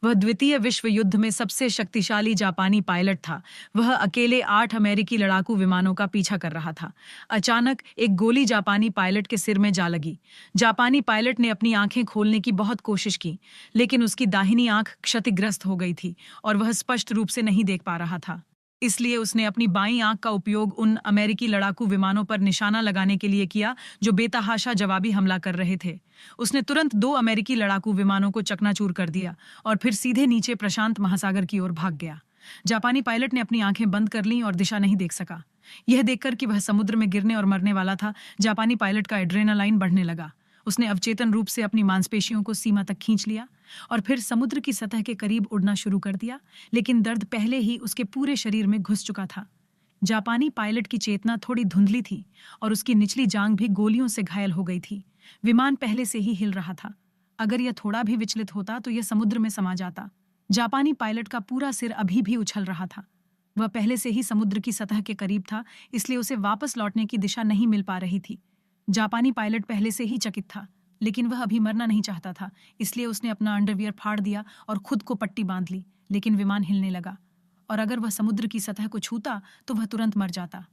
वह द्वितीय विश्व युद्ध में सबसे शक्तिशाली जापानी पायलट था। वह अकेले 8 अमेरिकी लड़ाकू विमानों का पीछा कर रहा था। अचानक एक गोली जापानी पायलट के सिर में जा लगी। जापानी पायलट ने अपनी आंखें खोलने की बहुत कोशिश की, लेकिन उसकी दाहिनी आंख क्षतिग्रस्त हो गई थी और वह स्पष्ट रूप से नहीं देख पा रहा था। इसलिए उसने अपनी बाईं आंख का उपयोग उन अमेरिकी लड़ाकू विमानों पर निशाना लगाने के लिए किया जो बेतहाशा जवाबी हमला कर रहे थे। उसने तुरंत 2 अमेरिकी लड़ाकू विमानों को चकनाचूर कर दिया और फिर सीधे नीचे प्रशांत महासागर की ओर भाग गया। जापानी पायलट ने अपनी आंखें बंद कर लीं और दिशा नहीं देख सका। यह देखकर कि वह समुद्र में गिरने और मरने वाला था, जापानी पायलट का एड्रेनालाइन बढ़ने लगा। उसने अवचेतन रूप से अपनी मांसपेशियों को सीमा तक खींच लिया और फिर समुद्र की सतह के करीब उड़ना शुरू कर दिया, लेकिन दर्द पहले ही उसके पूरे शरीर में घुस चुका था। जापानी पायलट की चेतना थोड़ी धुंधली थी और उसकी निचली जांघ भी गोलियों से घायल हो गई थी। विमान पहले से ही हिल रहा था। अगर यह थोड़ा भी विचलित होता तो यह समुद्र में समा जाता। जापानी पायलट का पूरा सिर अभी भी उछल रहा था। वह पहले से ही समुद्र की सतह के करीब था, इसलिए उसे वापस लौटने की दिशा नहीं मिल पा रही थी। जापानी पायलट पहले से ही चकित था, लेकिन वह अभी मरना नहीं चाहता था, इसलिए उसने अपना अंडरवियर फाड़ दिया और खुद को पट्टी बांध ली। लेकिन विमान हिलने लगा और अगर वह समुद्र की सतह को छूता तो वह तुरंत मर जाता।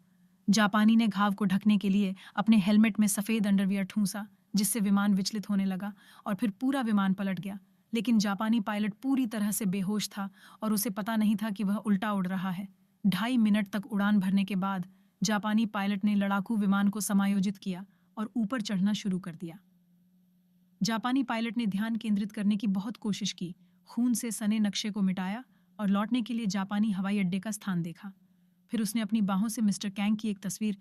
जापानी ने घाव को ढकने के लिए अपने हेलमेट में सफेद अंडरवियर ठूंसा, जिससे विमान विचलित होने लगा और फिर पूरा विमान पलट गया। लेकिन जापानी पायलट पूरी तरह से बेहोश था और उसे पता नहीं था कि वह उल्टा उड़ रहा है। 2.5 मिनट तक उड़ान भरने के बाद जापानी पायलट ने लड़ाकू विमान को समायोजित किया और ऊपर चढ़ना शुरू कर दिया। जापानी पायलट ने ध्यान केंद्रित करने की बहुत कोशिश की, खून से सने नक्शे को मिटाया और लौटने के लिए जापानी हवाई अड्डे का स्थान देखा। फिर उसने अपनी बाहों से मिस्टर कैंग की एक तस्वीर